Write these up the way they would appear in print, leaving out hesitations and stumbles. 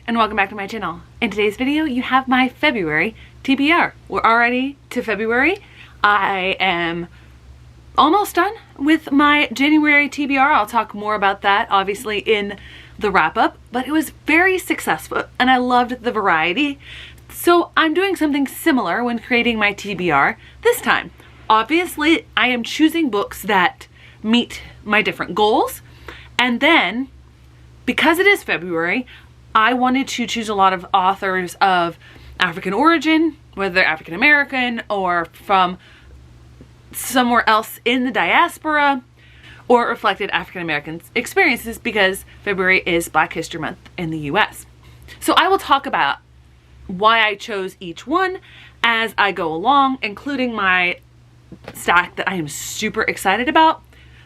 and welcome back to my channel. In today's video, you have my February TBR. We're already to February. I am almost done with my January TBR. I'll talk more about that obviously in the wrap up, but it was very successful and I loved the variety. So I'm doing something similar when creating my TBR this time. Obviously, I am choosing books that meet my different goals, and then because it is February, I wanted to choose a lot of authors of African origin, whether they're African American or from somewhere else in the diaspora, or reflected African American experiences, because February is Black History Month in the US. So I will talk about why I chose each one as I go along, including my stack that I am super excited about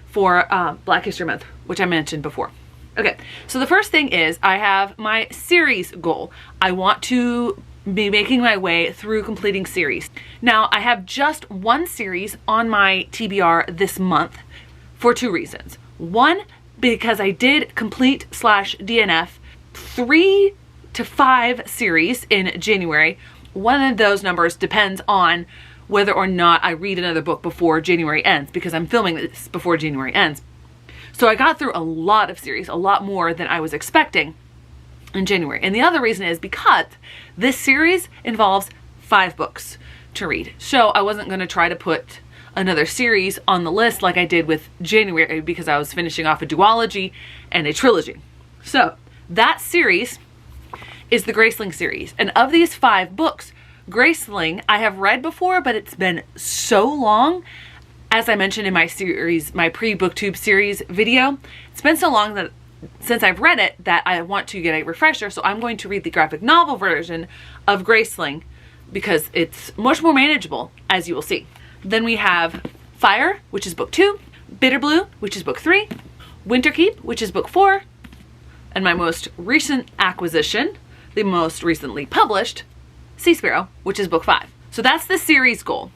for Black History Month, which I mentioned before. Okay, so the first thing is I have my series goal. I want to be making my way through completing series. Now, I have just one series on my TBR this month for two reasons. One, because I did complete / DNF 3 to 5 series in January. One of those numbers depends on whether or not I read another book before January ends, because I'm filming this before January ends. So I got through a lot of series, a lot more than I was expecting in January. And the other reason is because this series involves 5 books to read. So I wasn't going to try to put another series on the list like I did with January, because I was finishing off a duology and a trilogy. So that series is the Graceling series. And of these 5 books, Graceling I have read before, but it's been so long. As I mentioned in my series, my pre-booktube series video, it's been so long that since I've read it that I want to get a refresher. So I'm going to read the graphic novel version of Graceling because it's much more manageable, as you will see. Then we have Fire, which is book 2, Bitter Blue, which is book 3, Winterkeep, which is book 4, and my most recent acquisition, the most recently published, Sea Sparrow, which is book 5. So that's the series goal.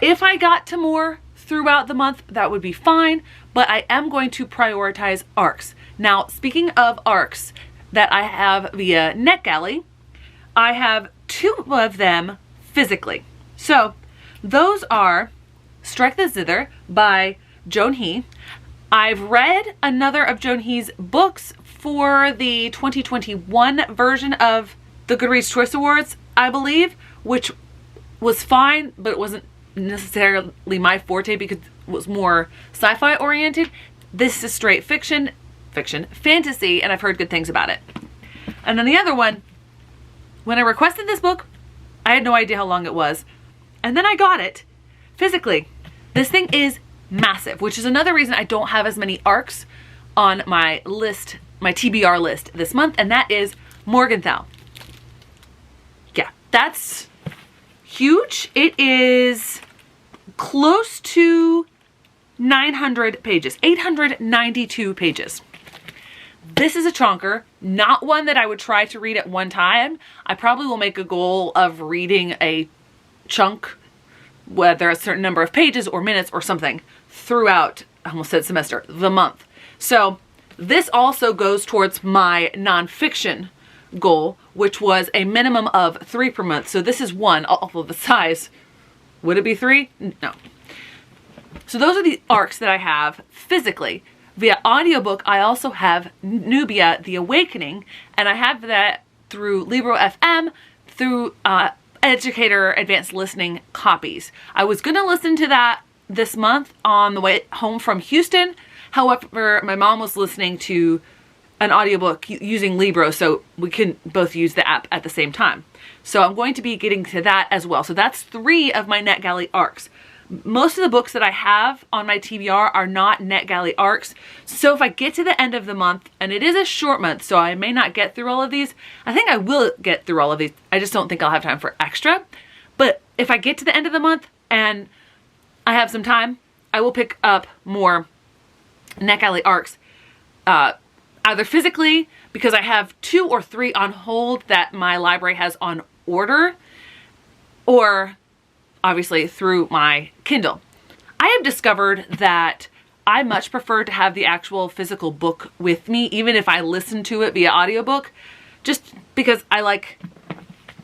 If I got to more throughout the month, that would be fine, but I am going to prioritize arcs. Now, speaking of arcs that I have via NetGalley, I have 2 of them physically. So those are Strike the Zither by Joan He. I've read another of Joan He's books for the 2021 version of the Goodreads Choice Awards, I believe, which was fine, but it wasn't necessarily my forte because it was more sci-fi oriented. This is straight fiction, fantasy, and I've heard good things about it. And then the other one, when I requested this book, I had no idea how long it was. And then I got it physically. This thing is massive, which is another reason I don't have as many arcs on my list, my TBR list this month, and that is Morgenthau. Yeah, that's huge. It is close to 900 pages, 892 pages. This is a chonker, not one that I would try to read at one time. I probably will make a goal of reading a chunk, whether a certain number of pages or minutes or something, throughout, I almost said semester, the month. So this also goes towards my nonfiction goal, which was a minimum of 3 per month. So this is 1, although the size, would it be 3? No. So those are the arcs that I have physically. Via audiobook, I also have Nubia, The Awakening, and I have that through Libro FM, through Educator Advanced Listening copies. I was going to listen to that this month on the way home from Houston. However, my mom was listening to an audiobook using Libro, so we couldn't both use the app at the same time. So I'm going to be getting to that as well. So that's 3 of my NetGalley arcs. Most of the books that I have on my TBR are not NetGalley arcs. So if I get to the end of the month, and it is a short month, so I may not get through all of these. I think I will get through all of these. I just don't think I'll have time for extra. But if I get to the end of the month and I have some time, I will pick up more NetGalley arcs, either physically, because I have 2 or 3 on hold that my library has on order, or obviously through my Kindle. I have discovered that I much prefer to have the actual physical book with me, even if I listen to it via audiobook, just because I like,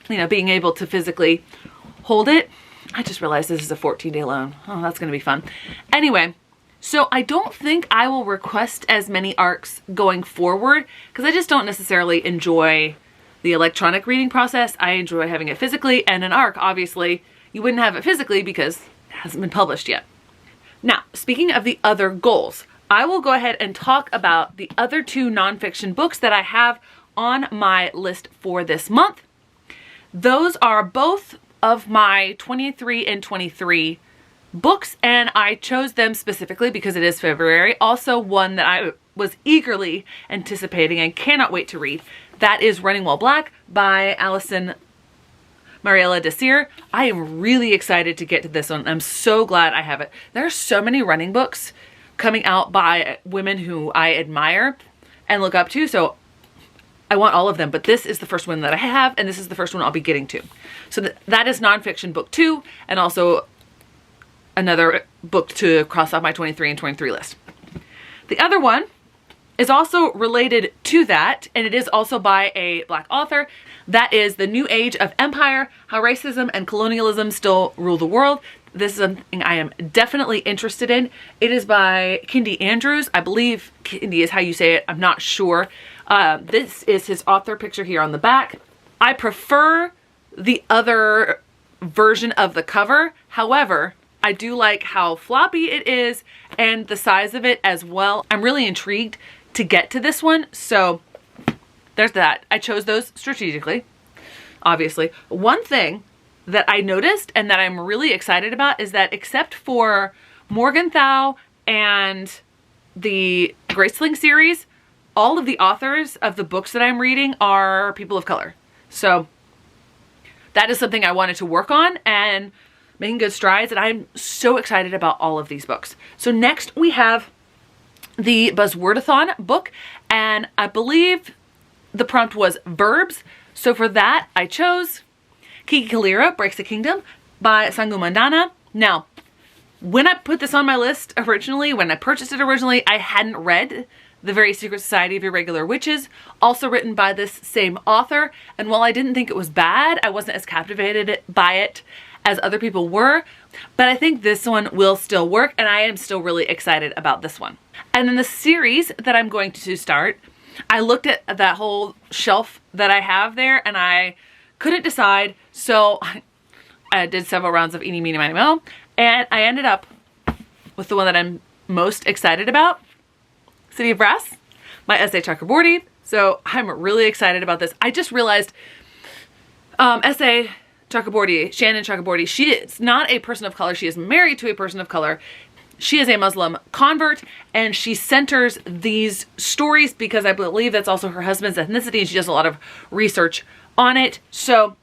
you know, being able to physically hold it. I just realized this is a 14-day loan. Oh, that's going to be fun. Anyway, so I don't think I will request as many ARCs going forward because I just don't necessarily enjoy the electronic reading process. I enjoy having it physically, and an ARC, obviously, you wouldn't have it physically because it hasn't been published yet. Now, speaking of the other goals, I will go ahead and talk about the other 2 nonfiction books that I have on my list for this month. Those are both of my 23 and 23 books, and I chose them specifically because it is February. Also one that I was eagerly anticipating and cannot wait to read. That is Running While Black by Alison Mariella Desir. I am really excited to get to this one. I'm so glad I have it. There are so many running books coming out by women who I admire and look up to, so I want all of them, but this is the first one that I have, and this is the first one I'll be getting to. So that is nonfiction book 2, and also another book to cross off my 23 and 23 list. The other one is also related to that, and it is also by a Black author. That is The New Age of Empire, How Racism and Colonialism Still Rule the World. This is something I am definitely interested in. It is by Kindy Andrews. I believe Kindy is how you say it. I'm not sure. This is his author picture here on the back. I prefer the other version of the cover. However, I do like how floppy it is and the size of it as well. I'm really intrigued to get to this one. So there's that. I chose those strategically, obviously. One thing that I noticed and that I'm really excited about is that except for Morgenthau and the Graceling series, all of the authors of the books that I'm reading are people of color. So that is something I wanted to work on and making good strides, and I'm so excited about all of these books. So next we have the Buzzwordathon book, and I believe the prompt was verbs. So for that, I chose Kiki Kalira Breaks a Kingdom by Sangu Mandana. Now, when I put this on my list originally, when I purchased it originally, I hadn't read The Very Secret Society of Irregular Witches, also written by this same author. And while I didn't think it was bad, I wasn't as captivated by it as other people were. But I think this one will still work, and I am still really excited about this one. And then the series that I'm going to start, I looked at that whole shelf that I have there, and I couldn't decide. So I did several rounds of Eeny, Meeny, Miny, Moe, and I ended up with the one that I'm most excited about, City of Brass by S.A. Chakraborty. So I'm really excited about this. I just realized S.A. Chakraborty, Shannon Chakraborty, she is not a person of color. She is married to a person of color. She is a Muslim convert, and she centers these stories because I believe that's also her husband's ethnicity, and she does a lot of research on it. So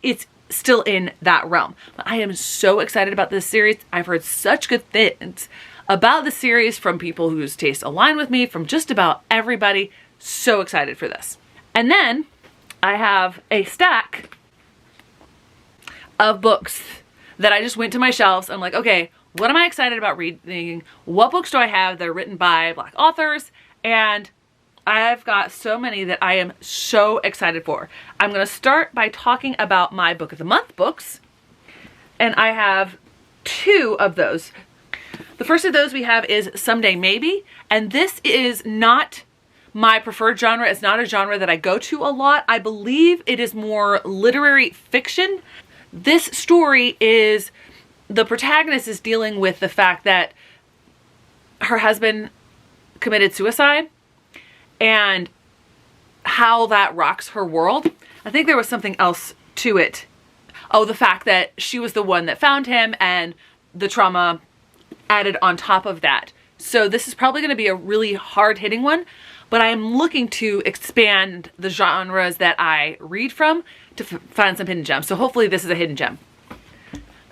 it's still in that realm. But I am so excited about this series. I've heard such good things about the series from people whose tastes align with me, from just about everybody. So excited for this. And then I have a stack of books that I just went to my shelves. I'm like, okay, what am I excited about reading? What books do I have that are written by Black authors? And I've got so many that I am so excited for. I'm going to start by talking about my Book of the Month books. And I have 2 of those. The first of those we have is Someday Maybe. And this is not my preferred genre. It's not a genre that I go to a lot. I believe it is more literary fiction. This story is, the protagonist is dealing with the fact that her husband committed suicide and how that rocks her world. I think there was something else to it. Oh, the fact that she was the one that found him and the trauma added on top of that. So this is probably going to be a really hard-hitting one, but I'm looking to expand the genres that I read from to find some hidden gems. So hopefully this is a hidden gem.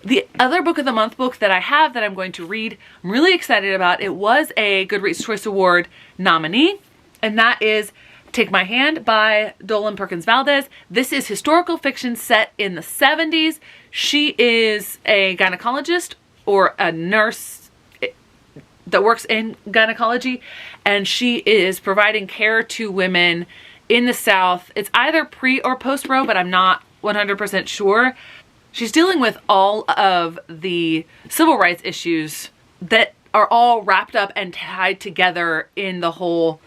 The other Book of the Month book that I have that I'm going to read, I'm really excited about. It was a Goodreads Choice Award nominee, and that is Take My Hand by Dolan Perkins Valdez. This is historical fiction set in the 70s. She is a gynecologist or a nurse that works in gynecology, and she is providing care to women in the South. It's either pre or post Roe, but I'm not 100% sure. She's dealing with all of the civil rights issues that are all wrapped up and tied together in the whole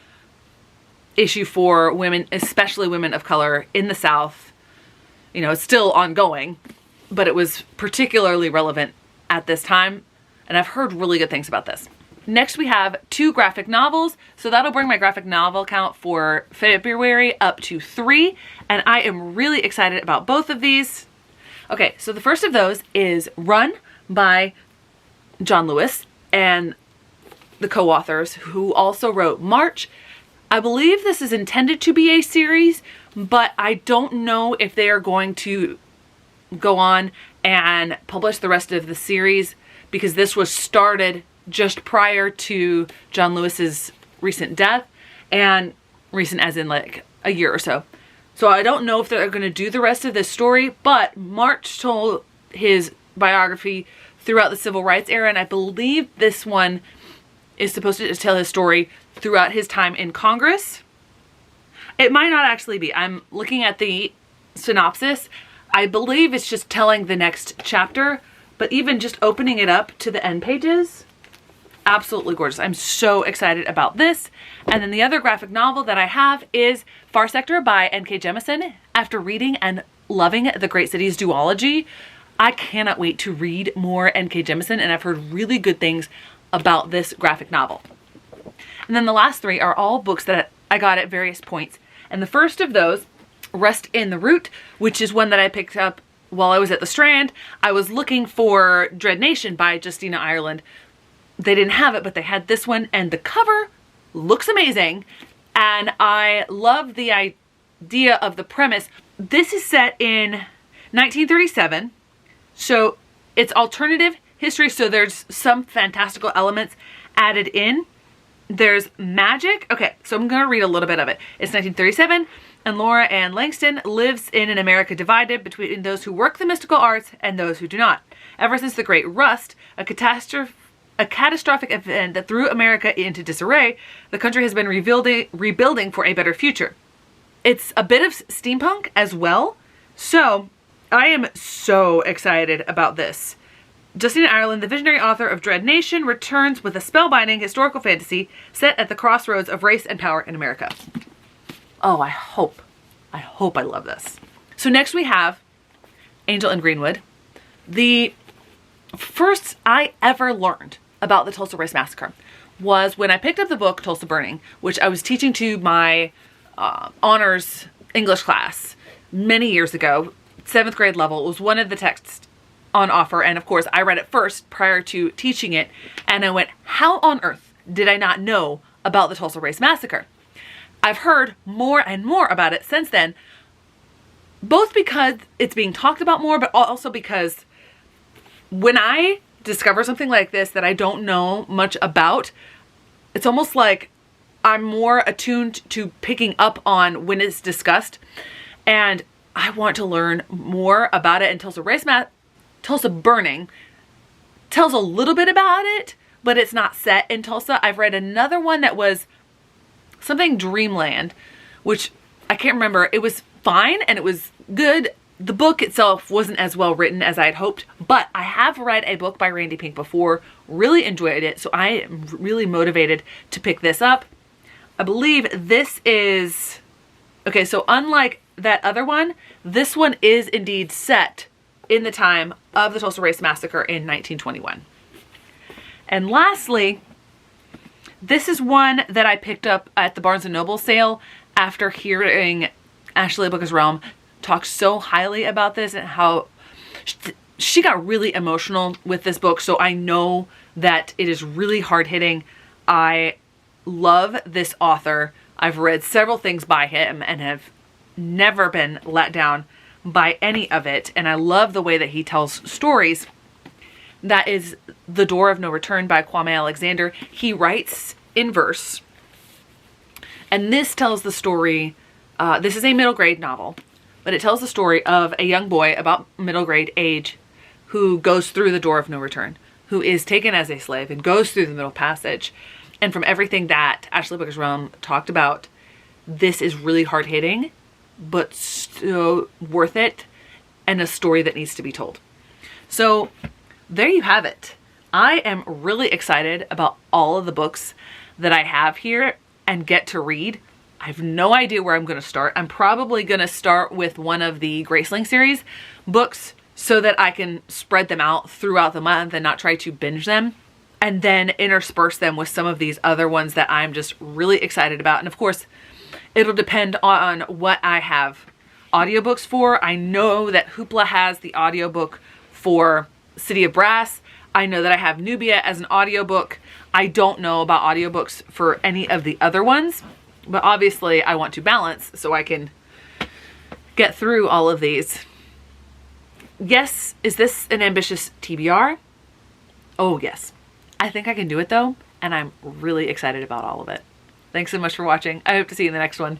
issue for women, especially women of color in the South. You know, it's still ongoing, but it was particularly relevant at this time, and I've heard really good things about this. Next, we have 2 graphic novels, so that'll bring my graphic novel count for February up to 3, and I am really excited about both of these. Okay, so the first of those is Run by John Lewis and the co-authors, who also wrote March. I believe this is intended to be a series, but I don't know if they are going to go on and publish the rest of the series, because this was started just prior to John Lewis's recent death, and recent as in like a year or so. So I don't know if they're going to do the rest of this story, but March told his biography throughout the civil rights era, and I believe this one is supposed to tell his story throughout his time in Congress. It might not actually be. I'm looking at the synopsis. I believe it's just telling the next chapter, but even just opening it up to the end pages, absolutely gorgeous. I'm so excited about this. And then the other graphic novel that I have is Far Sector by N.K. Jemisin. After reading and loving The Great Cities duology, I cannot wait to read more N.K. Jemisin, and I've heard really good things about this graphic novel. And then the last 3 are all books that I got at various points. And the first of those, Rest in the Root, which is one that I picked up while I was at the Strand. I was looking for Dread Nation by Justina Ireland. They didn't have it, but they had this one, and the cover looks amazing. And I love the idea of the premise. This is set in 1937, so it's alternative history, so there's some fantastical elements added in. There's magic. Okay, so I'm going to read a little bit of it. It's 1937, and Laura Ann Langston lives in an America divided between those who work the mystical arts and those who do not. Ever since the Great Rust, a catastrophic event that threw America into disarray, the country has been rebuilding for a better future. It's a bit of steampunk as well, so I am so excited about this. Justina Ireland, the visionary author of Dread Nation, returns with a spellbinding historical fantasy set at the crossroads of race and power in America. Oh, I hope I love this. So next we have Angel in Greenwood. The first I ever learned about the Tulsa Race Massacre was when I picked up the book Tulsa Burning, which I was teaching to my honors English class many years ago, 7th grade level. It was one of the texts on offer, and of course I read it first prior to teaching it, and I went, how on earth did I not know about the Tulsa Race Massacre? I've heard more and more about it since then, both because it's being talked about more, but also because when I discover something like this that I don't know much about, it's almost like I'm more attuned to picking up on when it's discussed, and I want to learn more about it. And Tulsa Burning tells a little bit about it, but it's not set in Tulsa. I've read another one that was something Dreamland, which I can't remember. It was fine and it was good. The book itself wasn't as well written as I had hoped, but I have read a book by Randy Pink before, really enjoyed it, so I am really motivated to pick this up. I believe this is, okay, so unlike that other one, this one is indeed set in the time of the Tulsa Race Massacre in 1921. And lastly, this is one that I picked up at the Barnes & Noble sale after hearing Ashley Booker's Realm talk so highly about this and how she got really emotional with this book. So I know that it is really hard-hitting. I love this author. I've read several things by him and have never been let down by any of it. And I love the way that he tells stories. That is The Door of No Return by Kwame Alexander. He writes in verse. And this tells the story, this is a middle grade novel, but it tells the story of a young boy about middle grade age who goes through the door of no return, who is taken as a slave and goes through the Middle Passage. And from everything that Ashley Booker's Realm talked about, this is really hard hitting, but so worth it, and a story that needs to be told. So there you have it. I am really excited about all of the books that I have here and get to read. I have no idea where I'm going to start. I'm probably going to start with one of the Graceling series books so that I can spread them out throughout the month and not try to binge them, and then intersperse them with some of these other ones that I'm just really excited about. And of course, it'll depend on what I have audiobooks for. I know that Hoopla has the audiobook for City of Brass. I know that I have Nubia as an audiobook. I don't know about audiobooks for any of the other ones, but obviously I want to balance so I can get through all of these. Yes, is this an ambitious TBR? Oh yes. I think I can do it though, and I'm really excited about all of it. Thanks so much for watching. I hope to see you in the next one.